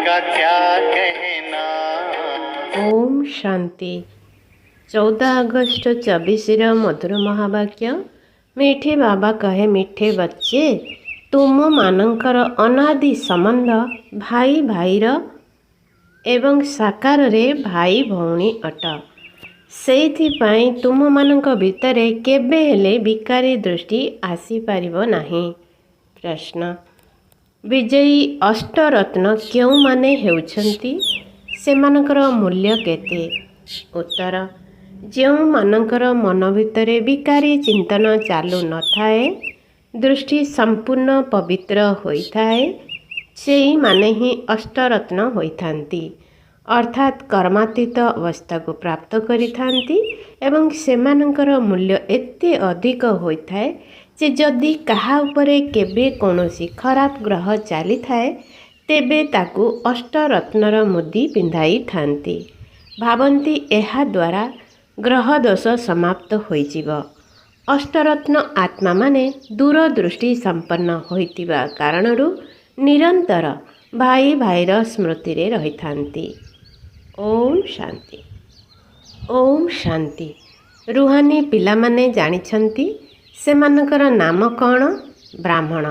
का क्या कहना। ओम शांति। 14 अगस्त 24 मधुर महावाक्य। मीठे बाबा कहे मिठे बच्चे, तुम मानकर अनादि संबंध भाई भाईर एवं साकार रे भाई भौणी अट। सेइथिपाई तुम मानक भितरे केबे हेले विकारी दृष्टि आसी पारिबो नाही। प्रश्न, विजयी अष्टरत्न क्यों माने हेउछंती, सेमानकर मूल्य केते। उत्तर, ଯେଉଁ ମାନଙ୍କର मन ଭିତରେ विकारी चिंतन चालू न थाए, दृष्टि संपूर्ण पवित्र होइथाए, सेई माने ही अष्टरत्न होइथांती, अर्थात कर्मातीत अवस्था को प्राप्त करिथांती एवं सेमानଙ୍କର मूल्य एते अधिक होइथाए जे जदि काहा उपरे केबे कौनसी खराब ग्रह चली थाए तेबे ताकू अष्टरत्नर मुदी पिंधाई थांती। भावंती एहा द्वारा ग्रह दोष समाप्त होइजिब। अष्टरत्न आत्मा माने दूरदृष्टि संपन्न होइतिबा कारणरू निरंतर भाई भाईर स्मृति रे रहिथांती। ओम शांति। ओम शांति। रुहानी पिलामाने जानिछंती सेमानकर नाम कौन? ब्राह्मण।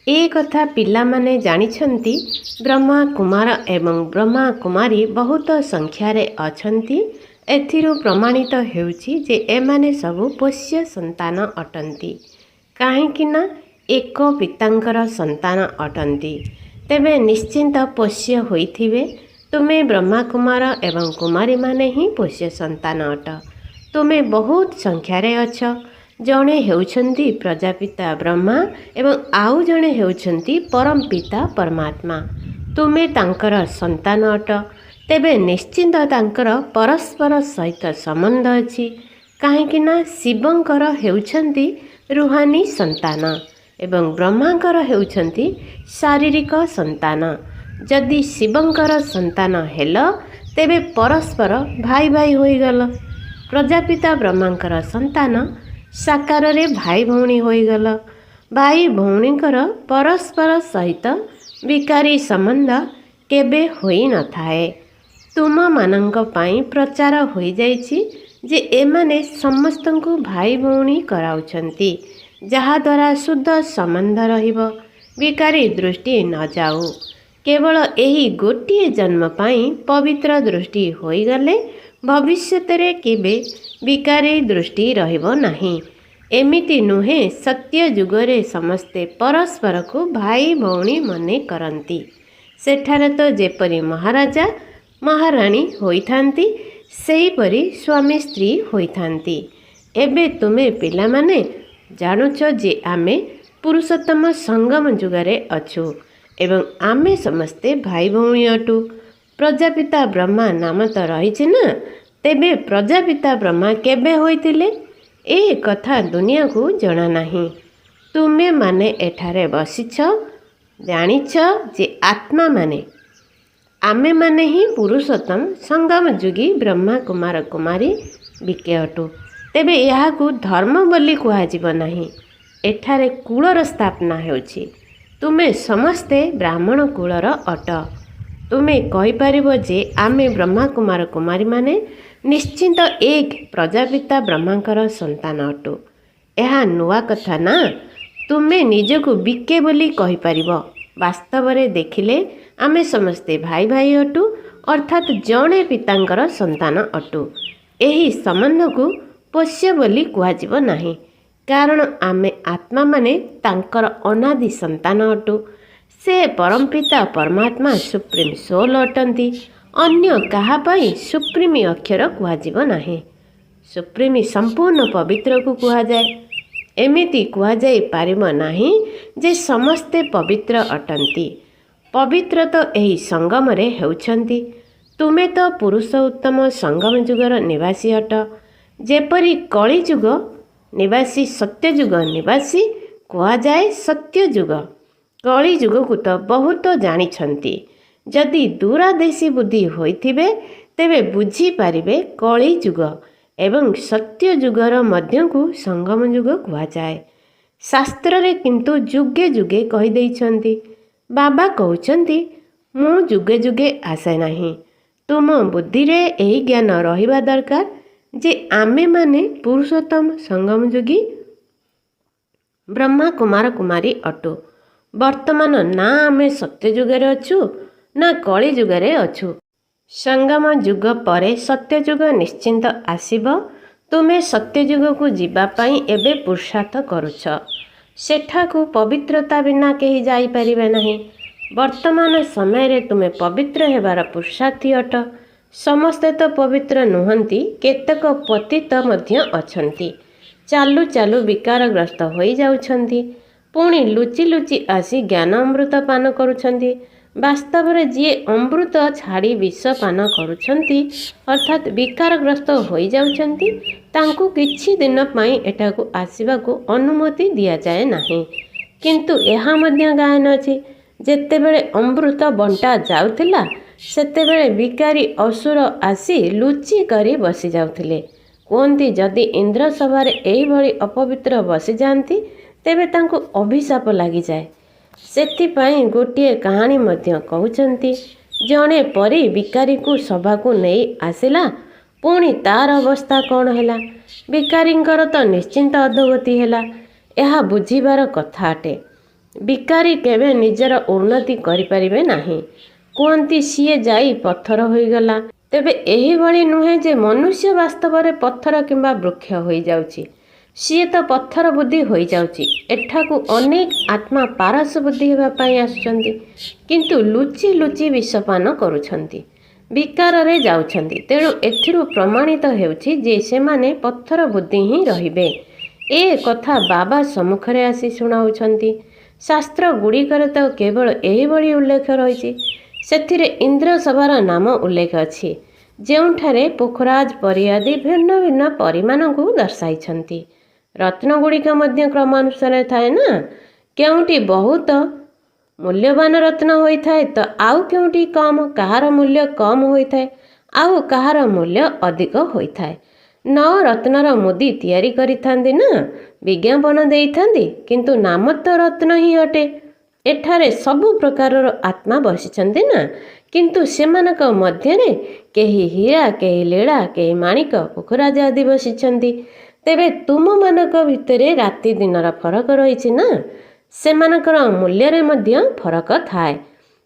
ए कथा पिलामाने जानिछंती ब्रह्मा कुमार एवं ब्रह्मा कुमारी बहुत संख्यारे अछंती। एथिरु प्रमाणित हेउछि जे एमाने सबु पोष्य संतान अटंती, काहेकिना एक पितांकर संतान अटंती। तेबे निश्चिंत पोष्य होइथिबे। तुमे ब्रह्मा कुमार एवं कुमारी माने ही पोष्य संतान अट। तुमे बहुत संख्यारे अछ। जणे हेउछंती प्रजापिता ब्रह्मा एवं आउ जणे हेउछंती परम पिता परमात्मा। तुमे तांकर संतान अट। तेबे निश्चिंत तांकर परस्पर सहित संबंध अछि, काहेकिना शिवंकर हेउछंती रुहानी संतान एवं ब्रह्मांकर हेउछंती शारीरिक संतान। जदि शिवंकर संतान हेल तेबे परस्पर भाई भाई होइगल। प्रजापिता ब्रह्मांकर संतान साकार रे भाई भौणी होइगल। भाई भौणींकर परस्पर सहित विकारी संबंध केबे होई न थाए। तुम मानंक पाई प्रचार होई जाइछि जे एमाने समस्तंकु भाई भौणी कराउछंती, जहा द्वारा शुद्ध संबंध रहिबो, विकारी दृष्टि न जाऊ। केवल एही गोटिए जन्म पाई पवित्र दृष्टि होई गले भविष्यतरे केबे विकारी दृष्टि रहिबो नाही। एमिति नुहे सत्य जुगरे समस्ते परस्पर को भाई भौणी मने करंती। सेठारे तो जेपरी महाराजा महाराणी होइथांती सेहीपरि स्वामी स्त्री होइथांती। एबे तुमे पिला माने जानुछ जे आमे पुरुषोत्तम संगम जुगरे अछु एवं आमे समस्ते भाई भौणी अटु। प्रजापिता ब्रह्मा नाम तो रहिछि ना, तेबे प्रजापिता ब्रह्मा केबे होइतिले ए कथा दुनिया को जना नाही। तुमे माने एठारे बसिछ, जानिछ जे आत्मा माने आमे माने ही पुरुषोत्तम संगम जुगी ब्रह्मा कुमार कुमारी बिके अटु। तेबे यहाकू धर्म बोली कुहाजिब नाही। एठारे कूलर स्थापना हेउछि। तुमे समस्ते ब्राह्मण कूलर अट। तुमे कहि पारिबो जे आमे ब्रह्मा कुमार कुमारी माने निश्चिंत एक प्रजापिता ब्रह्मांकर संतान अटु। एहा नुआ कथा ना। तुमे निजको बिके बोली कहि पारिबो। वास्तव रे देखिले आमे समस्ते भाई भाई अटु, अर्थात जणे पितांकर संतान अटु। एही संबंध को पोष्य बोली कुहाजिब नाही, कारण आमे आत्मा माने तांकर अनादि संतान अटु। से परमपिता परमात्मा सुप्रीम सोल अटंती। अन्य कहा पाई सुप्रीमी अक्षर कुहाजिब नाही। सुप्रीमी संपूर्ण पवित्र को कुहाजाए। एमिति कुहाजाई पारिब नाही जे समस्ते पवित्र अटंती। पवित्र तो एही संगम रे हेउछंती। तुमे तो पुरुष उत्तम संगम जुगर निवासी अट। जेपरी कली जुग निवासी सत्य जुग निवासी कुहाजाए सत्य जुग। कली जुग को तो बहुत जानिछंती। जदि दूरादेशी बुद्धि होइथिबे तेबे बुझी पारिबे कली जुग एवं सत्य जुगर मध्य को संगम जुग कुहाजाए। शास्त्र रे किंतु जुगे जुगे कहि दैछंती। बाबा कहउछंती ମୁଁ ଯୁଗେ ଯୁଗେ ଆସେ ନାହିଁ। ତୁମ ବୁଦ୍ଧିରେ ଏହି ଜ୍ଞାନ ରହିବା ଦରକାର ଯେ ଆମେମାନେ ପୁରୁଷୋତ୍ତମ ସଙ୍ଗମ ଯୋଗୀ ବ୍ରହ୍ମା କୁମାର କୁମାରୀ ଅଟୁ। ବର୍ତ୍ତମାନ ନା ଆମେ ସତ୍ୟଯୁଗରେ ଅଛୁ ନା କଳି ଯୁଗରେ ଅଛୁ। ସଙ୍ଗମ ଯୁଗ ପରେ ସତ୍ୟଯୁଗ ନିଶ୍ଚିନ୍ତ ଆସିବ। ତୁମେ ସତ୍ୟଯୁଗକୁ ଯିବା ପାଇଁ ଏବେ ପୁରୁଷାର୍ଥ କରୁଛ। ସେଠାକୁ ପବିତ୍ରତା ବିନା କେହି ଯାଇପାରିବେ ନାହିଁ। ବର୍ତ୍ତମାନ ସମୟରେ ତୁମେ ପବିତ୍ର ହେବାର ପୁରୁଷାର୍ଥୀ ଅଟ। ସମସ୍ତେ ତ ପବିତ୍ର ନୁହନ୍ତି, କେତେକ ପତିତ ମଧ୍ୟ ଅଛନ୍ତି। ଚାଲୁ ଚାଲୁ ବିକାରଗ୍ରସ୍ତ ହୋଇଯାଉଛନ୍ତି, ପୁଣି ଲୁଚି ଲୁଚି ଆସି ଜ୍ଞାନ ଅମୃତ ପାନ କରୁଛନ୍ତି। ବାସ୍ତବରେ ଯିଏ ଅମୃତ ଛାଡ଼ି ବିଷ ପାନ କରୁଛନ୍ତି ଅର୍ଥାତ୍ ବିକାରଗ୍ରସ୍ତ ହୋଇଯାଉଛନ୍ତି, ତାଙ୍କୁ କିଛି ଦିନ ପାଇଁ ଏଠାକୁ ଆସିବାକୁ ଅନୁମତି ଦିଆଯାଏ ନାହିଁ। କିନ୍ତୁ ଏହା ମଧ୍ୟ ଗାୟନ ଅଛି, ଯେତେବେଳେ ଅମୃତ ବଣ୍ଟା ଯାଉଥିଲା ସେତେବେଳେ ବିକାରୀ ଅସୁର ଆସି ଲୁଚି କରି ବସିଯାଉଥିଲେ। କୁହନ୍ତି ଯଦି ଇନ୍ଦ୍ର ସଭାରେ ଏହିଭଳି ଅପବିତ୍ର ବସିଯାଆନ୍ତି ତେବେ ତାଙ୍କୁ ଅଭିଶାପ ଲାଗିଯାଏ। ସେଥିପାଇଁ ଗୋଟିଏ କାହାଣୀ ମଧ୍ୟ କହୁଛନ୍ତି। ଜଣେ ପରୀ ବିକାରୀକୁ ସଭାକୁ ନେଇ ଆସିଲା, ପୁଣି ତାର ଅବସ୍ଥା କ'ଣ ହେଲା? ବିକାରୀଙ୍କର ତ ନିଶ୍ଚିନ୍ତ ଅଧୋଗତି ହେଲା। ଏହା ବୁଝିବାର କଥା ଅଟେ। ବିକାରୀ କେବେ ନିଜର ଉନ୍ନତି କରିପାରିବେ ନାହିଁ। କୁହନ୍ତି ସିଏ ଯାଇ ପଥର ହୋଇଗଲା। ତେବେ ଏହିଭଳି ନୁହେଁ ଯେ ମନୁଷ୍ୟ ବାସ୍ତବରେ ପଥର କିମ୍ବା ବୃକ୍ଷ ହୋଇଯାଉଛି। ସିଏ ତ ପଥର ବୁଦ୍ଧି ହୋଇଯାଉଛି। ଏଠାକୁ ଅନେକ ଆତ୍ମା ପାରସ ବୁଦ୍ଧି ହେବା ପାଇଁ ଆସୁଛନ୍ତି, କିନ୍ତୁ ଲୁଚି ଲୁଚି ବିଷପାନ କରୁଛନ୍ତି, ବିକାରରେ ଯାଉଛନ୍ତି। ତେଣୁ ଏଥିରୁ ପ୍ରମାଣିତ ହେଉଛି ଯେ ସେମାନେ ପଥର ବୁଦ୍ଧି ହିଁ ରହିବେ। ଏ କଥା ବାବା ସମ୍ମୁଖରେ ଆସି ଶୁଣାଉଛନ୍ତି। ଶାସ୍ତ୍ର ଗୁଡ଼ିକରେ ତ କେବଳ ଏହିଭଳି ଉଲ୍ଲେଖ ରହିଛି। ସେଥିରେ ଇନ୍ଦ୍ର ସଭାର ନାମ ଉଲ୍ଲେଖ ଅଛି, ଯେଉଁଠାରେ ପୋଖରାଜ ପରି ଆଦି ଭିନ୍ନ ଭିନ୍ନ ପରିମାନଙ୍କୁ ଦର୍ଶାଇଛନ୍ତି। ରତ୍ନଗୁଡ଼ିକ ମଧ୍ୟ କ୍ରମାନୁସାରେ ଥାଏ ନା। କେଉଁଠି ବହୁତ ମୂଲ୍ୟବାନ ରତ୍ନ ହୋଇଥାଏ ତ ଆଉ କେଉଁଠି କମ୍। କାହାର ମୂଲ୍ୟ କମ୍ ହୋଇଥାଏ, ଆଉ କାହାର ମୂଲ୍ୟ ଅଧିକ ହୋଇଥାଏ। 9 ରତ୍ନର ମୁଦି ତିଆରି କରିଥାନ୍ତି ନା, ବିଜ୍ଞାପନ ଦେଇଥାନ୍ତି, କିନ୍ତୁ ନାମ ତ ରତ୍ନ ହିଁ ଅଟେ। ଏଠାରେ ସବୁ ପ୍ରକାରର ଆତ୍ମା ବସିଛନ୍ତି ନା, କିନ୍ତୁ ସେମାନଙ୍କ ମଧ୍ୟରେ କେହି ହୀରା, କେହି ଲୀଳା, କେହି ମାଣିକ, ପୋଖରାଜ ଆଦି ବସିଛନ୍ତି। ତେବେ ତୁମମାନଙ୍କ ଭିତରେ ରାତି ଦିନର ଫରକ ରହିଛି ନା, ସେମାନଙ୍କର ମୂଲ୍ୟରେ ମଧ୍ୟ ଫରକ ଥାଏ।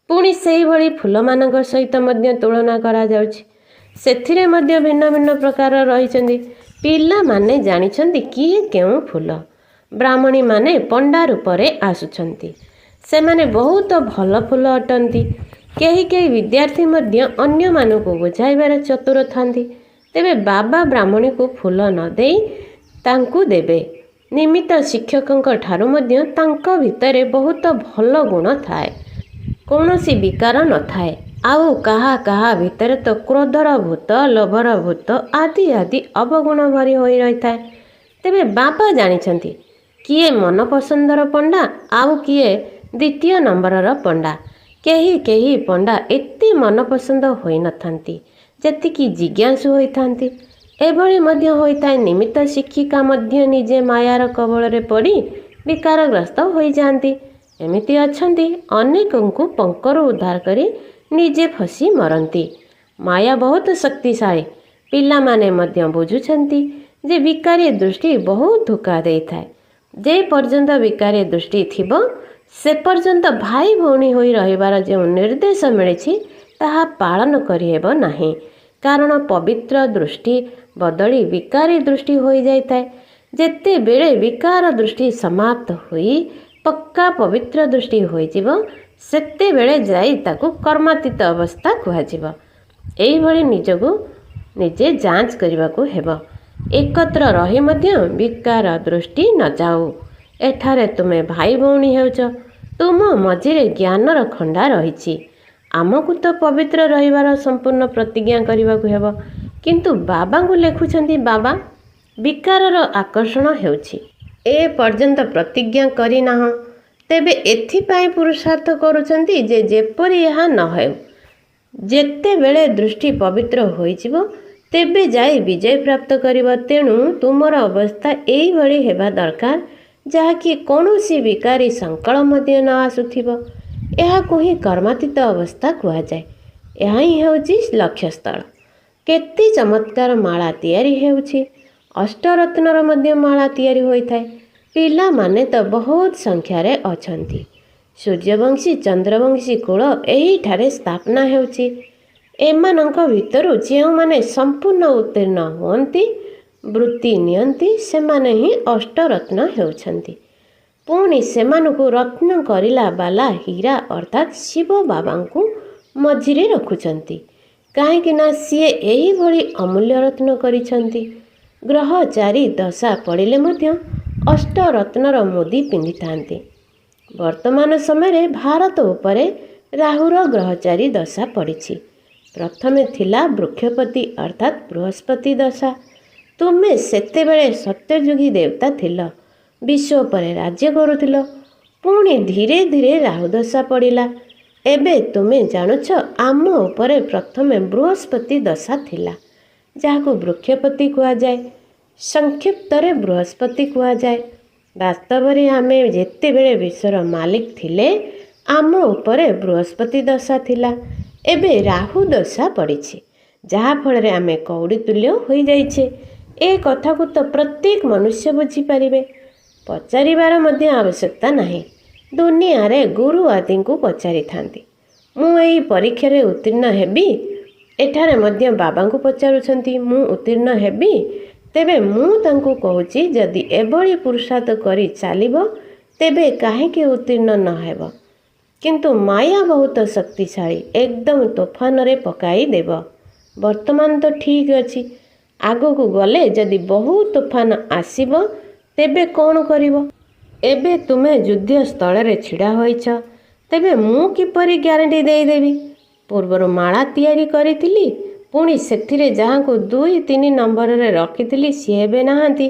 ପୁଣି ସେହିଭଳି ଫୁଲମାନଙ୍କ ସହିତ ମଧ୍ୟ ତୁଳନା କରାଯାଉଛି। ସେଥିରେ ମଧ୍ୟ ଭିନ୍ନ ଭିନ୍ନ ପ୍ରକାର ରହିଛନ୍ତି। ପିଲାମାନେ ଜାଣିଛନ୍ତି କିଏ କେଉଁ ଫୁଲ। ବ୍ରାହ୍ମଣୀମାନେ ପଣ୍ଡା ରୂପରେ ଆସୁଛନ୍ତି, ସେମାନେ ବହୁତ ଭଲ ଫୁଲ ଅଟନ୍ତି। କେହି କେହି ବିଦ୍ୟାର୍ଥୀ ମଧ୍ୟ ଅନ୍ୟମାନଙ୍କୁ ବୁଝାଇବାରେ ଚତୁର ଥାନ୍ତି। ତେବେ ବାବା ବ୍ରାହ୍ମଣୀକୁ ଫୁଲ ନ ଦେଇ ତାଙ୍କୁ ଦେବେ। ନିମିତ୍ତ ଶିକ୍ଷକଙ୍କ ଠାରୁ ମଧ୍ୟ ତାଙ୍କ ଭିତରେ ବହୁତ ଭଲ ଗୁଣ ଥାଏ, କୌଣସି ବିକାର ନଥାଏ। ଆଉ କାହା କାହା ଭିତରେ ତ କ୍ରୋଧର ଭୂତ, ଲୋଭର ଭୂତ ଆଦି ଆଦି ଅବଗୁଣ ଭରି ହୋଇ ରହିଥାଏ। ତେବେ ବାବା ଜାଣିଛନ୍ତି କିଏ ମନପସନ୍ଦର ପଣ୍ଡା, ଆଉ କିଏ ଦ୍ୱିତୀୟ ନମ୍ବରର ପଣ୍ଡା। କେହି କେହି ପଣ୍ଡା ଏତେ ମନପସନ୍ଦ ହୋଇନଥାନ୍ତି ଯେତିକି ଜିଜ୍ଞାସୁ ହୋଇଥାନ୍ତି। ଏଭଳି ମଧ୍ୟ ହୋଇଥାଏ ନିମିତ୍ତ ଶିକ୍ଷିକା ମଧ୍ୟ ନିଜେ ମାୟାର କବଳରେ ପଡ଼ି ବିକାରଗ୍ରସ୍ତ ହୋଇଯାଆନ୍ତି। ଏମିତି ଅଛନ୍ତି ଅନେକଙ୍କୁ ପଙ୍କରୁ ଉଦ୍ଧାର କରି ନିଜେ ଫସି ମରନ୍ତି। ମାୟା ବହୁତ ଶକ୍ତିଶାଳୀ। ପିଲାମାନେ ମଧ୍ୟ ବୁଝୁଛନ୍ତି ଯେ ବିକାରୀ ଦୃଷ୍ଟି ବହୁତ ଧୋକା ଦେଇଥାଏ। ଯେ ପର୍ଯ୍ୟନ୍ତ ବିକାରୀ ଦୃଷ୍ଟି ଥିବ ସେ ପର୍ଯ୍ୟନ୍ତ ଭାଇ ଭଉଣୀ ହୋଇ ରହିବାର ଯେଉଁ ନିର୍ଦ୍ଦେଶ ମିଳିଛି ତାହା ପାଳନ କରିହେବ ନାହିଁ। କାରଣ ପବିତ୍ର ଦୃଷ୍ଟି ବଦଳି ବିକାରୀ ଦୃଷ୍ଟି ହୋଇଯାଇଥାଏ। ଯେତେବେଳେ ବିକାର ଦୃଷ୍ଟି ସମାପ୍ତ ହୋଇ ପକ୍କା ପବିତ୍ର ଦୃଷ୍ଟି ହୋଇଯିବ, ସେତେବେଳେ ଯାଇ ତାକୁ କର୍ମାତୀତ ଅବସ୍ଥା କୁହାଯିବ। ଏହିଭଳି ନିଜକୁ ନିଜେ ଯାଞ୍ଚ କରିବାକୁ ହେବ। ଏକତ୍ର ରହି ମଧ୍ୟ ବିକାର ଦୃଷ୍ଟି ନ ଯାଉ। ଏଠାରେ ତୁମେ ଭାଇ ଭଉଣୀ ହେଉଛ, ତୁମ ମଝିରେ ଜ୍ଞାନର ଖଣ୍ଡା ରହିଛି। ଆମକୁ ତ ପବିତ୍ର ରହିବାର ସମ୍ପୂର୍ଣ୍ଣ ପ୍ରତିଜ୍ଞା କରିବାକୁ ହେବ। କିନ୍ତୁ ବାବାଙ୍କୁ ଲେଖୁଛନ୍ତି ବାବା ବିକାରର ଆକର୍ଷଣ ହେଉଛି, ଏ ପର୍ଯ୍ୟନ୍ତ ପ୍ରତିଜ୍ଞା କରିନାହଁ। ତେବେ ଏଥିପାଇଁ ପୁରୁଷାର୍ଥ କରୁଛନ୍ତି ଯେ ଯେପରି ଏହା ନ ହେଉ। ଯେତେବେଳେ ଦୃଷ୍ଟି ପବିତ୍ର ହୋଇଯିବ ତେବେ ଯାଇ ବିଜୟ ପ୍ରାପ୍ତ କରିବ। ତେଣୁ ତୁମର ଅବସ୍ଥା ଏଇଭଳି ହେବା ଦରକାର ଯାହାକି କୌଣସି ବିକାରୀ ସଂକଳ ମଧ୍ୟ ନ ଆସୁଥିବ। ଏହାକୁ ହିଁ କର୍ମାତୀତ ଅବସ୍ଥା କୁହାଯାଏ। ଏହା ହିଁ ହେଉଛି ଲକ୍ଷ୍ୟସ୍ଥଳ। କେତେ ଚମତ୍କାର ମାଳା ତିଆରି ହେଉଛି। ଅଷ୍ଟରତ୍ନର ମଧ୍ୟ ମାଳା ତିଆରି ହୋଇଥାଏ। ପିଲାମାନେ ତ ବହୁତ ସଂଖ୍ୟାରେ ଅଛନ୍ତି। ସୂର୍ଯ୍ୟବଂଶୀ ଚନ୍ଦ୍ରବଂଶୀ କୁଳ ଏହିଠାରେ ସ୍ଥାପନା ହେଉଛି। ଏମାନଙ୍କ ଭିତରୁ ଯେଉଁମାନେ ସମ୍ପୂର୍ଣ୍ଣ ଉତ୍ତୀର୍ଣ୍ଣ ହୁଅନ୍ତି, ବୃତ୍ତି ନିଅନ୍ତି, ସେମାନେ ହିଁ ଅଷ୍ଟରତ୍ନ ହେଉଛନ୍ତି। ପୁଣି ସେମାନଙ୍କୁ ରତ୍ନ କରିଲା ବାଲା ହୀରା ଅର୍ଥାତ୍ ଶିବ ବାବାଙ୍କୁ ମଝିରେ ରଖୁଛନ୍ତି। କାହିଁକି ନା ସିଏ ଏହିଭଳି ଅମୂଲ୍ୟ ରତ୍ନ କରିଛନ୍ତି। ଗ୍ରହ ଚାରି ଦଶା ପଡ଼ିଲେ ମଧ୍ୟ ଅଷ୍ଟରତ୍ନର ମୁଦି ପିନ୍ଧିଥାନ୍ତି। ବର୍ତ୍ତମାନ ସମୟରେ ଭାରତ ଉପରେ ରାହୁର ଗ୍ରହଚାରୀ ଦଶା ପଡ଼ିଛି। ପ୍ରଥମେ ଥିଲା ବୃକ୍ଷପତି ଅର୍ଥାତ୍ ବୃହସ୍ପତି ଦଶା। ତୁମେ ସେତେବେଳେ ସତ୍ୟଯୁଗୀ ଦେବତା ଥିଲ, ବିଶ୍ୱ ଉପରେ ରାଜ୍ୟ କରୁଥିଲ। ପୁଣି ଧୀରେ ଧୀରେ ରାହୁ ଦଶା ପଡ଼ିଲା। ଏବେ ତୁମେ ଜାଣୁଛ ଆମ ଉପରେ ପ୍ରଥମେ ବୃହସ୍ପତି ଦଶା ଥିଲା, ଯାହାକୁ ବୃକ୍ଷପତି କୁହାଯାଏ, ସଂକ୍ଷିପ୍ତରେ ବୃହସ୍ପତି କୁହାଯାଏ। ବାସ୍ତବରେ ଆମେ ଯେତେବେଳେ ବିଶ୍ୱର ମାଲିକ ଥିଲେ, ଆମ ଉପରେ ବୃହସ୍ପତି ଦଶା ଥିଲା। ଏବେ ରାହୁ ଦଶା ପଡ଼ିଛି, ଯାହାଫଳରେ ଆମେ କଉଡ଼ି ତୁଲ୍ୟ ହୋଇଯାଇଛେ। ଏ କଥାକୁ ତ ପ୍ରତ୍ୟେକ ମନୁଷ୍ୟ ବୁଝିପାରିବେ। ପଚାରିବାର ମଧ୍ୟ ଆବଶ୍ୟକତା ନାହିଁ। ଦୁନିଆରେ ଗୁରୁ ଆଦିଙ୍କୁ ପଚାରିଥାନ୍ତି, ମୁଁ ଏହି ପରୀକ୍ଷାରେ ଉତ୍ତୀର୍ଣ୍ଣ ହେବି? ଏଠାରେ ମଧ୍ୟ ବାବାଙ୍କୁ ପଚାରୁଛନ୍ତି, ମୁଁ ଉତ୍ତୀର୍ଣ୍ଣ ହେବି? ତେବେ ମୁଁ ତାଙ୍କୁ କହୁଛି, ଯଦି ଏଭଳି ପୁରୁଷାର୍ଥ କରି ଚାଲିବ ତେବେ କାହିଁକି ଉତ୍ତୀର୍ଣ୍ଣ ନ ହେବ? କିନ୍ତୁ ମାୟା ବହୁତ ଶକ୍ତିଶାଳୀ, ଏକଦମ ତୋଫାନରେ ପକାଇ ଦେବ। ବର୍ତ୍ତମାନ ତ ଠିକ୍ ଅଛି, ଆଗକୁ ଗଲେ ଯଦି ବହୁ ତୋଫାନ ଆସିବ ତେବେ କ'ଣ କରିବ? ଏବେ ତୁମେ ଯୁଦ୍ଧ ସ୍ଥଳରେ ଛିଡ଼ା ହୋଇଛ, ତେବେ ମୁଁ କିପରି ଗ୍ୟାରେଣ୍ଟି ଦେଇଦେବି? ପୂର୍ବରୁ ମାଳା ତିଆରି କରିଥିଲି, ପୁଣି ସେଥିରେ ଯାହାଙ୍କୁ 2-3 ନମ୍ବରରେ ରଖିଥିଲି ସିଏ ଏବେ ନାହାନ୍ତି,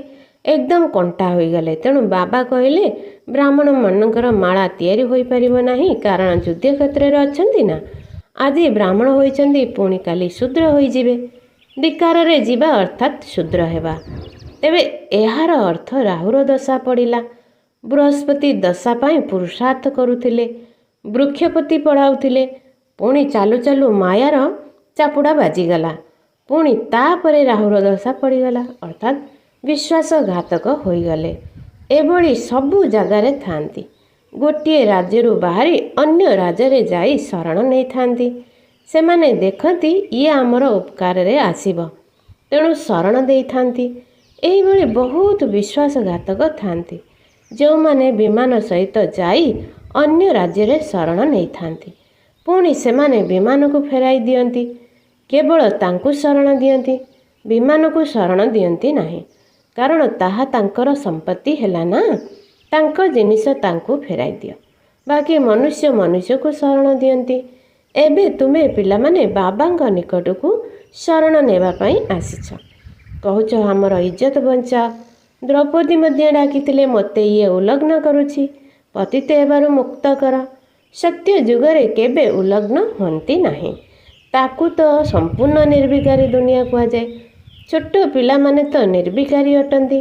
ଏକଦମ କଣ୍ଟା ହୋଇଗଲେ। ତେଣୁ ବାବା କହିଲେ ବ୍ରାହ୍ମଣମାନଙ୍କର ମାଳା ତିଆରି ହୋଇପାରିବ ନାହିଁ, କାରଣ ଯୁଦ୍ଧ କ୍ଷେତ୍ରରେ ଅଛନ୍ତି ନା। ଆଜି ବ୍ରାହ୍ମଣ ହୋଇଛନ୍ତି, ପୁଣି କାଲି ଶୂଦ୍ର ହୋଇଯିବେ। ବିକାରରେ ଯିବା ଅର୍ଥାତ୍ ଶୂଦ୍ର ହେବା। ତେବେ ଏହାର ଅର୍ଥ ରାହୁର ଦଶା ପଡ଼ିଲା। ବୃହସ୍ପତି ଦଶା ପାଇଁ ପୁରୁଷାର୍ଥ କରୁଥିଲେ, ବୃକ୍ଷପତି ପଢ଼ାଉଥିଲେ। ପୁଣି ଚାଲୁ ଚାଲୁ ମାୟାର ଚାପୁଡ଼ା ବାଜିଗଲା। ପୁଣି ତାପରେ ରାହୁର ଦଶା ପଡ଼ିଗଲା, ଅର୍ଥାତ୍ ବିଶ୍ୱାସଘାତକ ହୋଇଗଲେ। ଏଭଳି ସବୁ ଜାଗାରେ ଥାନ୍ତି। ଗୋଟିଏ ରାଜ୍ୟରୁ ବାହାରି ଅନ୍ୟ ରାଜ୍ୟରେ ଯାଇ ଶରଣ ନେଇଥାନ୍ତି। ସେମାନେ ଦେଖନ୍ତି ଇଏ ଆମର ଉପକାରରେ ଆସିବ, ତେଣୁ ଶରଣ ଦେଇଥାନ୍ତି। ଏହିଭଳି ବହୁତ ବିଶ୍ୱାସଘାତକ ଥାନ୍ତି, ଯେଉଁମାନେ ବିମାନ ସହିତ ଯାଇ ଅନ୍ୟ ରାଜ୍ୟରେ ଶରଣ ନେଇଥାନ୍ତି। ପୁଣି ସେମାନେ ବିମାନକୁ ଫେରାଇ ଦିଅନ୍ତି। କେବଳ ତାଙ୍କୁ ଶରଣ ଦିଅନ୍ତି, ବିମାନକୁ ଶରଣ ଦିଅନ୍ତି ନାହିଁ, କାରଣ ତାହା ତାଙ୍କର ସମ୍ପତ୍ତି ହେଲା ନା। ତାଙ୍କ ଜିନିଷ ତାଙ୍କୁ ଫେରାଇ ଦିଅ। ବାକି ମନୁଷ୍ୟ ମନୁଷ୍ୟକୁ ଶରଣ ଦିଅନ୍ତି। ଏବେ ତୁମେ ପିଲାମାନେ ବାବାଙ୍କ ନିକଟକୁ ଶରଣ ନେବା ପାଇଁ ଆସିଛ। କହୁଛ ଆମର ଇଜ୍ଜତ ବଞ୍ଚାଅ। ଦ୍ରୌପଦୀ ମଧ୍ୟ ଡାକିଥିଲେ, ମୋତେ ଇଏ ଉଲଗ୍ନ କରୁଛି, ପତିତ ହେବାରୁ ମୁକ୍ତ କର। ସତ୍ୟ ଯୁଗରେ କେବେ ଉଲଗ୍ନ ହୁଅନ୍ତି ନାହିଁ। ତାକୁ ତ ସମ୍ପୂର୍ଣ୍ଣ ନିର୍ବିକାରୀ ଦୁନିଆ କୁହାଯାଏ। ଛୋଟ ପିଲାମାନେ ତ ନିର୍ବିକାରୀ ଅଟନ୍ତି।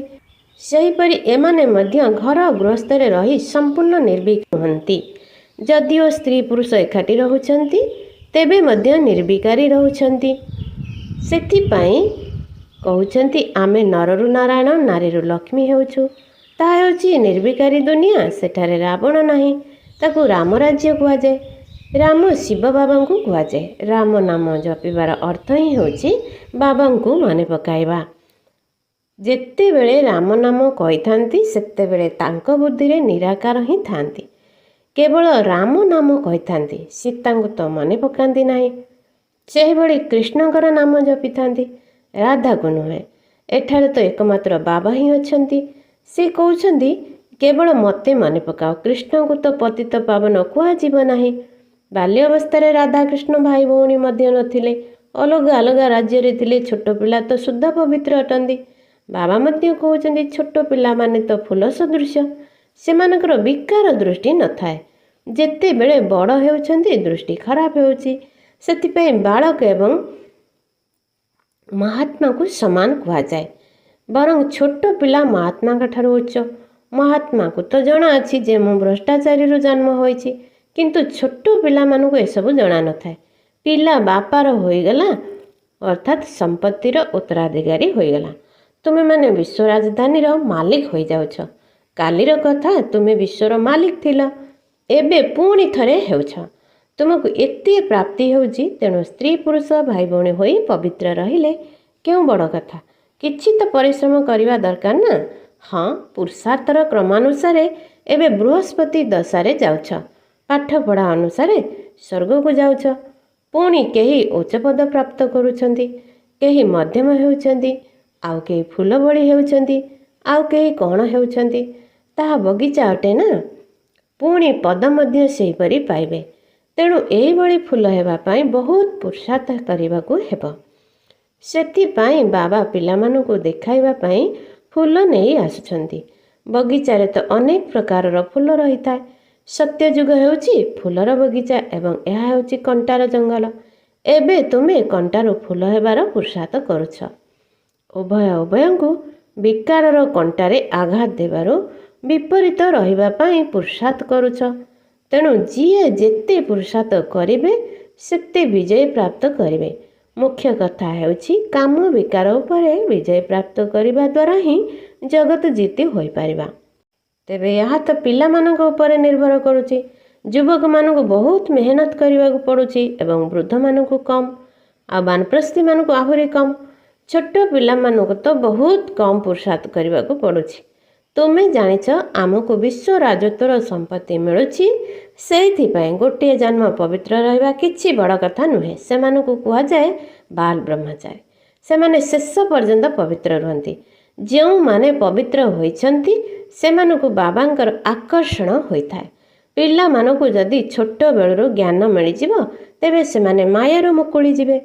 ସେହିପରି ଏମାନେ ମଧ୍ୟ ଘର ଗୃହସ୍ଥରେ ରହି ସମ୍ପୂର୍ଣ୍ଣ ନିର୍ବିକାର ହୁଅନ୍ତି। ଯଦିଓ ସ୍ତ୍ରୀ ପୁରୁଷ ଏକାଠି ରହୁଛନ୍ତି, ତେବେ ମଧ୍ୟ ନିର୍ବିକାରୀ ରହୁଛନ୍ତି। ସେଥିପାଇଁ କହୁଛନ୍ତି ଆମେ ନରରୁ ନାରାୟଣ, ନାରୀରୁ ଲକ୍ଷ୍ମୀ ହେଉଛୁ। ତାହା ହେଉଛି ନିର୍ବିକାରୀ ଦୁନିଆ। ସେଠାରେ ରାବଣ ନାହିଁ, ତାକୁ ରାମରାଜ୍ୟ କୁହାଯାଏ। ରାମ ଶିବ ବାବାଙ୍କୁ କୁହାଯାଏ। ରାମ ନାମ ଜପିବାର ଅର୍ଥ ହିଁ ହେଉଛି ବାବାଙ୍କୁ ମନେ ପକାଇବା। ଯେତେବେଳେ ରାମ ନାମ କହିଥାନ୍ତି, ସେତେବେଳେ ତାଙ୍କ ବୁଦ୍ଧିରେ ନିରାକାର ହିଁ ଥାନ୍ତି। କେବଳ ରାମ ନାମ କହିଥାନ୍ତି, ସୀତାଙ୍କୁ ତ ମନେ ପକାନ୍ତି ନାହିଁ। ସେହିଭଳି କୃଷ୍ଣଙ୍କର ନାମ ଜପିଥାନ୍ତି, ରାଧାକୁ ନୁହେଁ। ଏଠାରେ ତ ଏକମାତ୍ର ବାବା ହିଁ ଅଛନ୍ତି। ସେ କହୁଛନ୍ତି କେବଳ ମୋତେ ମନେ ପକାଅ। କୃଷ୍ଣଙ୍କୁ ତ ପତିତ ପାବନ କୁହାଯିବ ନାହିଁ। ବାଲ୍ୟ ଅବସ୍ଥାରେ ରାଧାକୃଷ୍ଣ ଭାଇ ଭଉଣୀ ମଧ୍ୟ ନଥିଲେ, ଅଲଗା ଅଲଗା ରାଜ୍ୟରେ ଥିଲେ। ଛୋଟ ପିଲା ତ ଶୁଦ୍ଧ ପବିତ୍ର ଅଟନ୍ତି। ବାବା ମଧ୍ୟ କହୁଛନ୍ତି ଛୋଟ ପିଲାମାନେ ତ ଫୁଲ ସଦୃଶ୍ୟ, ସେମାନଙ୍କର ବିକାର ଦୃଷ୍ଟି ନଥାଏ। ଯେତେବେଳେ ବଡ଼ ହେଉଛନ୍ତି ଦୃଷ୍ଟି ଖରାପ ହେଉଛି। ସେଥିପାଇଁ ବାଳକ ଏବଂ ମହାତ୍ମାକୁ ସମାନ କୁହାଯାଏ। ବରଂ ଛୋଟ ପିଲା ମହାତ୍ମାଙ୍କ ଠାରୁ ଉଚ୍ଚ। ମହାତ୍ମାକୁ ତ ଜଣାଅଛି ଯେ ମୁଁ ଭ୍ରଷ୍ଟାଚାରୀରୁ ଜନ୍ମ ହୋଇଛି, କିନ୍ତୁ ଛୋଟ ପିଲାମାନଙ୍କୁ ଏସବୁ ଜଣା ନଥାଏ। ପିଲା ବାପାର ହୋଇଗଲା ଅର୍ଥାତ୍ ସମ୍ପତ୍ତିର ଉତ୍ତରାଧିକାରୀ ହୋଇଗଲା। ତୁମେମାନେ ବିଶ୍ୱ ରାଜଧାନୀର ମାଲିକ ହୋଇଯାଉଛ। କାଲିର କଥା ତୁମେ ବିଶ୍ୱର ମାଲିକ ଥିଲ, ଏବେ ପୁଣି ଥରେ ହେଉଛ। ତୁମକୁ ଏତେ ପ୍ରାପ୍ତି ହେଉଛି, ତେଣୁ ସ୍ତ୍ରୀ ପୁରୁଷ ଭାଇ ଭଉଣୀ ହୋଇ ପବିତ୍ର ରହିଲେ କେଉଁ ବଡ଼ କଥା। କିଛି ତ ପରିଶ୍ରମ କରିବା ଦରକାର ନା। ହଁ, ପୁରୁଷାର୍ଥର କ୍ରମାନୁସାରେ ଏବେ ବୃହସ୍ପତି ଦଶାରେ ଯାଉଛ। ପାଠପଢ଼ା ଅନୁସାରେ ସ୍ୱର୍ଗକୁ ଯାଉଛ। ପୁଣି କେହି ଉଚ୍ଚ ପଦ ପ୍ରାପ୍ତ କରୁଛନ୍ତି, କେହି ମଧ୍ୟମ ହେଉଛନ୍ତି, ଆଉ କେହି ଫୁଲ ଭଳି ହେଉଛନ୍ତି, ଆଉ କେହି କ'ଣ ହେଉଛନ୍ତି। ତାହା ବଗିଚା ଅଟେ ନା। ପୁଣି ପଦ ମଧ୍ୟ ସେହିପରି ପାଇବେ। ତେଣୁ ଏହିଭଳି ଫୁଲ ହେବା ପାଇଁ ବହୁତ ପୁରୁଷାର୍ଥ କରିବାକୁ ହେବ। ସେଥିପାଇଁ ବାବା ପିଲାମାନଙ୍କୁ ଦେଖାଇବା ପାଇଁ ଫୁଲ ନେଇ ଆସୁଛନ୍ତି। ବଗିଚାରେ ତ ଅନେକ ପ୍ରକାରର ଫୁଲ ରହିଥାଏ। ସତ୍ୟଯୁଗ ହେଉଛି ଫୁଲର ବଗିଚା ଏବଂ ଏହା ହେଉଛି କଣ୍ଟାର ଜଙ୍ଗଲ। ଏବେ ତୁମେ କଣ୍ଟାରୁ ଫୁଲ ହେବାର ପୁରୁଷାର୍ଥ କରୁଛ। ଉଭୟଙ୍କୁ ବିକାରର କଣ୍ଟାରେ ଆଘାତ ଦେବାରୁ ବିପରୀତ ରହିବା ପାଇଁ ପୁରୁଷାର୍ଥ କରୁଛ। ତେଣୁ ଯିଏ ଯେତେ ପୁରୁଷାର୍ଥ କରିବେ ସେତେ ବିଜୟ ପ୍ରାପ୍ତ କରିବେ। ମୁଖ୍ୟ କଥା ହେଉଛି କାମ ବିକାର ଉପରେ ବିଜୟ ପ୍ରାପ୍ତ କରିବା ଦ୍ୱାରା ହିଁ ଜଗତ ଜିତି ହୋଇପାରିବା। ତେବେ ଏହା ତ ପିଲାମାନଙ୍କ ଉପରେ ନିର୍ଭର କରୁଛି। ଯୁବକମାନଙ୍କୁ ବହୁତ ମେହନତ କରିବାକୁ ପଡ଼ୁଛି ଏବଂ ବୃଦ୍ଧମାନଙ୍କୁ କମ୍, ଆଉ ବାନପ୍ରସ୍ଥୀମାନଙ୍କୁ ଆହୁରି କମ୍। ଛୋଟ ପିଲାମାନଙ୍କୁ ତ ବହୁତ କମ୍ ପୁରୁଷାର୍ଥ କରିବାକୁ ପଡ଼ୁଛି। ତୁମେ ଜାଣିଛ ଆମକୁ ବିଶ୍ୱ ରାଜତ୍ୱର ସମ୍ପତ୍ତି ମିଳୁଛି। ସେଇଥିପାଇଁ ଗୋଟିଏ ଜନ୍ମ ପବିତ୍ର ରହିବା କିଛି ବଡ଼ କଥା ନୁହେଁ। ସେମାନଙ୍କୁ କୁହାଯାଏ ବାଲ ବ୍ରହ୍ମଚାରୀ। ସେମାନେ ଶେଷ ପର୍ଯ୍ୟନ୍ତ ପବିତ୍ର ରୁହନ୍ତି। ଯେଉଁମାନେ ପବିତ୍ର ହୋଇଛନ୍ତି ସେମାନଙ୍କୁ ବାବାଙ୍କର ଆକର୍ଷଣ ହୋଇଥାଏ। ପିଲାମାନଙ୍କୁ ଯଦି ଛୋଟ ବେଳରୁ ଜ୍ଞାନ ମିଳିଯିବ, ତେବେ ସେମାନେ ମାୟାରୁ ମୁକୁଳି ଯିବେ।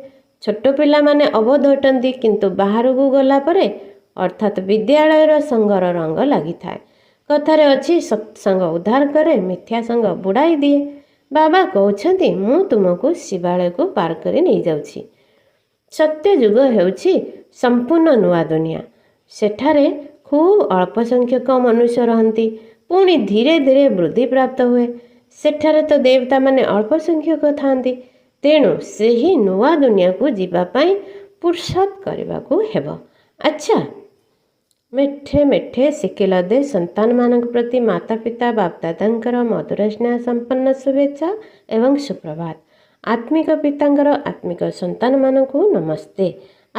ଛୋଟ ପିଲାମାନେ ଅବୋଧ ଅଟନ୍ତି, କିନ୍ତୁ ବାହାରକୁ ଗଲା ପରେ ଅର୍ଥାତ୍ ବିଦ୍ୟାଳୟର ସଙ୍ଗର ରଙ୍ଗ ଲାଗିଥାଏ। କଥାରେ ଅଛି, ସତ୍ସଙ୍ଗ ଉଦ୍ଧାର କରେ, ମିଥ୍ୟା ସଙ୍ଗ ବୁଡ଼ାଇ ଦିଏ। ବାବା କହୁଛନ୍ତି, ମୁଁ ତୁମକୁ ଶିବାଳୟକୁ ପାର କରି ନେଇଯାଉଛି। ସତ୍ୟଯୁଗ ହେଉଛି ସମ୍ପୂର୍ଣ୍ଣ ନୂଆ ଦୁନିଆ। ସେଠାରେ ଖୁବ୍ ଅଳ୍ପ ସଂଖ୍ୟକ ମନୁଷ୍ୟ ରହନ୍ତି, ପୁଣି ଧୀରେ ଧୀରେ ବୃଦ୍ଧି ପ୍ରାପ୍ତ ହୁଏ। ସେଠାରେ ତ ଦେବତାମାନେ ଅଳ୍ପ ସଂଖ୍ୟକ ଥାନ୍ତି। ତେଣୁ ସେହି ନୂଆ ଦୁନିଆକୁ ଯିବା ପାଇଁ ପୁରୁଷାର୍ଥ କରିବାକୁ ହେବ। ଆଚ୍ଛା, ମିଠେ ମିଠେ ଶିଖିଲ ଦେ ସନ୍ତାନମାନଙ୍କ ପ୍ରତି ମାତା ପିତା ବାପଦାଦାଙ୍କର ମଧୁର ସ୍ନେହ ସମ୍ପନ୍ନ ଶୁଭେଚ୍ଛା ଏବଂ ସୁପ୍ରଭାତ। ଆତ୍ମିକ ପିତାଙ୍କର ଆତ୍ମିକ ସନ୍ତାନମାନଙ୍କୁ ନମସ୍ତେ।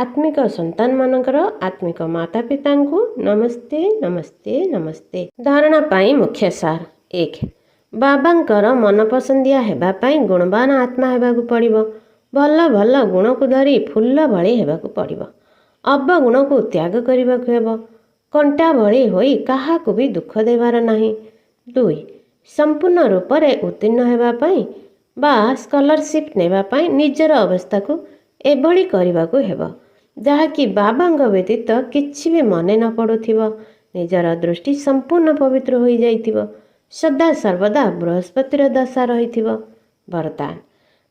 ଆତ୍ମିକ ସନ୍ତାନମାନଙ୍କର ଆତ୍ମିକ ମାତା ପିତାଙ୍କୁ ନମସ୍ତେ ନମସ୍ତେ ନମସ୍ତେ। ଧାରଣା ପାଇଁ ମୁଖ୍ୟ ସାର। 1. ବାବାଙ୍କର ମନପସନ୍ଦିଆ ହେବା ପାଇଁ ଗୁଣବାନ ଆତ୍ମା ହେବାକୁ ପଡ଼ିବ। ଭଲ ଭଲ ଗୁଣକୁ ଧରି ଫୁଲ ଭଳି ହେବାକୁ ପଡ଼ିବ। ଅବଗୁଣକୁ ତ୍ୟାଗ କରିବାକୁ ହେବ। କଣ୍ଟା ଭଳି ହୋଇ କାହାକୁ ବି ଦୁଃଖ ଦେବାର ନାହିଁ। 2. ସମ୍ପୂର୍ଣ୍ଣ ରୂପରେ ଉତ୍ତୀର୍ଣ୍ଣ ହେବା ପାଇଁ ବା ସ୍କଲାରସିପ୍ ନେବା ପାଇଁ ନିଜର ଅବସ୍ଥାକୁ ଏଭଳି କରିବାକୁ ହେବ ଯାହାକି ବାବାଙ୍କ ବ୍ୟତୀତ କିଛି ବି ମନେ ନ ପଡ଼ୁଥିବ। ନିଜର ଦୃଷ୍ଟି ସମ୍ପୂର୍ଣ୍ଣ ପବିତ୍ର ହୋଇଯାଇଥିବ। ସଦା ସର୍ବଦା ବୃହସ୍ପତିର ଦଶା ରହିଥିବ। ବରଦାନ।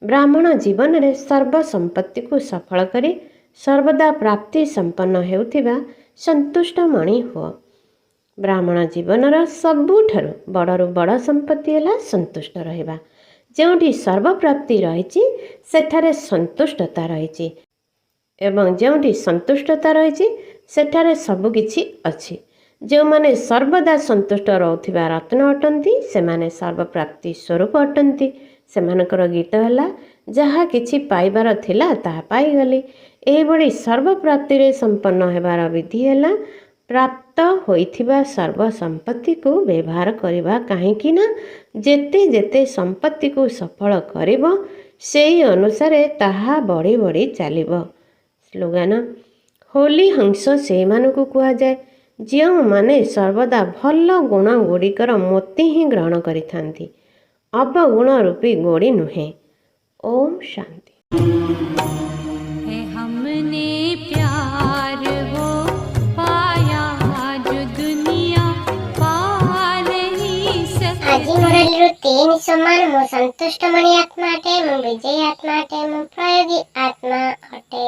ବ୍ରାହ୍ମଣ ଜୀବନରେ ସର୍ବ ସମ୍ପତ୍ତିକୁ ସଫଳ କରି ସର୍ବଦା ପ୍ରାପ୍ତି ସମ୍ପନ୍ନ ହେଉଥିବା ସନ୍ତୁଷ୍ଟ ମଣି ହୁଅ। ବ୍ରାହ୍ମଣ ଜୀବନର ସବୁଠାରୁ ବଡ଼ରୁ ବଡ଼ ସମ୍ପତ୍ତି ହେଲା ସନ୍ତୁଷ୍ଟ ରହିବା। ଯେଉଁଠି ସର୍ବପ୍ରାପ୍ତି ରହିଛି ସେଠାରେ ସନ୍ତୁଷ୍ଟତା ରହିଛି ଏବଂ ଯେଉଁଠି ସନ୍ତୁଷ୍ଟତା ରହିଛି ସେଠାରେ ସବୁକିଛି ଅଛି। ଯେଉଁମାନେ ସର୍ବଦା ସନ୍ତୁଷ୍ଟ ରହୁଥିବା ରତ୍ନ ଅଟନ୍ତି ସେମାନେ ସର୍ବପ୍ରାପ୍ତି ସ୍ୱରୂପ ଅଟନ୍ତି। ସେମାନଙ୍କର ଗୀତ ହେଲା, ଯାହା କିଛି ପାଇବାର ଥିଲା ତାହା ପାଇଗଲି। ଏହିଭଳି ସର୍ବପ୍ରାପ୍ତିରେ ସମ୍ପନ୍ନ ହେବାର ବିଧି ହେଲା ପ୍ରାପ୍ତ ହୋଇଥିବା ସର୍ବ ସମ୍ପତ୍ତିକୁ ବ୍ୟବହାର କରିବା। କାହିଁକି ନା ଯେତେ ଯେତେ ସମ୍ପତ୍ତିକୁ ସଫଳ କରିବ ସେହି ଅନୁସାରେ ତାହା ବଢ଼ି ବଢ଼ି ଚାଲିବ। ସ୍ଲୋଗାନ। ହୋଲି ହଂସ ସେହିମାନଙ୍କୁ କୁହାଯାଏ ଯେଉଁମାନେ ସର୍ବଦା ଭଲ ଗୁଣ ଗୁଡ଼ିକର ମୋତି ହିଁ ଗ୍ରହଣ କରିଥାନ୍ତି, ଅବଗୁଣ ରୂପୀ ଗୋଡ଼ି ନୁହେଁ। ଓମ୍ ଶାନ୍ତି। हमने प्यार वो पाया जो दुनिया पा नहीं सकती। ଆଜି ମୁରଲୀରୁ 3 ସମାନ। ମୁଁ ସନ୍ତୁଷ୍ଟ ମଣି ଆତ୍ମା ଅଟେ, ମୁଁ ବିଜୟୀ ଆତ୍ମା ଅଟେ, ମୁଁ ପ୍ରୟୋଗୀ ଆତ୍ମା ଅଟେ।